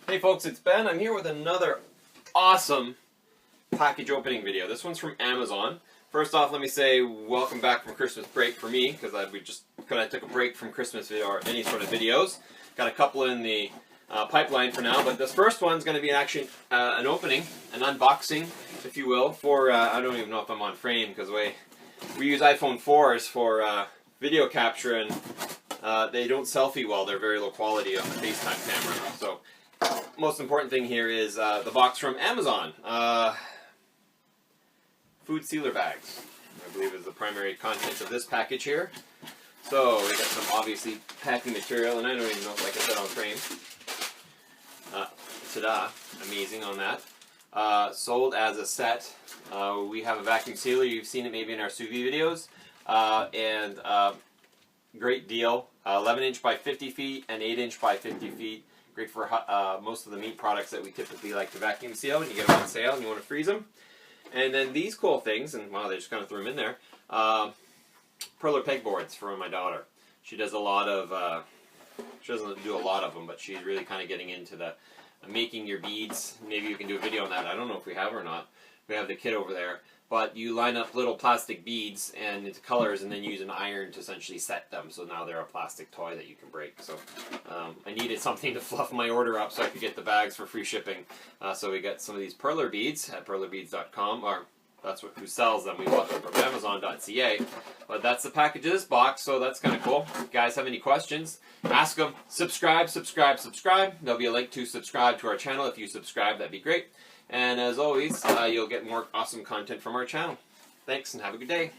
Hey folks, it's Ben. I'm here with another awesome package opening video. This one's from Amazon. First off, let me say welcome back from Christmas break for me, because I took a break from Christmas video or any sort of videos. Got a couple in the pipeline for now, but this first one's going to be an opening, an unboxing, if you will, for, I don't even know if I'm on frame, because we use iPhone 4s for video capture, and they don't selfie well. They're very low quality on the FaceTime camera. So most important thing here is the box from Amazon. Food sealer bags, I believe, is the primary contents of this package here. So we got some obviously packing material, and I don't even know if I can fit on frame. Ta-da! Amazing on that. Sold as a set. We have a vacuum sealer. You've seen it maybe in our sous vide videos. Great deal. 11-inch by 50 feet and 8-inch by 50 feet. Great for most of the meat products that we typically like to vacuum seal when you get them on sale and you want to freeze them. And then these cool things, and wow, they just kind of threw them in there. Perler pegboards for my daughter. She does a lot of, she doesn't do a lot of them, but she's really kind of getting into the making your beads. Maybe you can do a video on that. I don't know if we have or not. We have the kit over there. But you line up little plastic beads and into colors and then use an iron to essentially set them. So now they're a plastic toy that you can break. So I needed something to fluff my order up so I could get the bags for free shipping. So we got some of these perler beads at perlerbeads.com, or that's who sells them. We bought them from Amazon.ca. But that's the package of this box, so that's kind of cool. If you guys have any questions, ask them. Subscribe. There'll be a link to subscribe to our channel. If you subscribe, that'd be great. And as always, you'll get more awesome content from our channel. Thanks, and have a good day.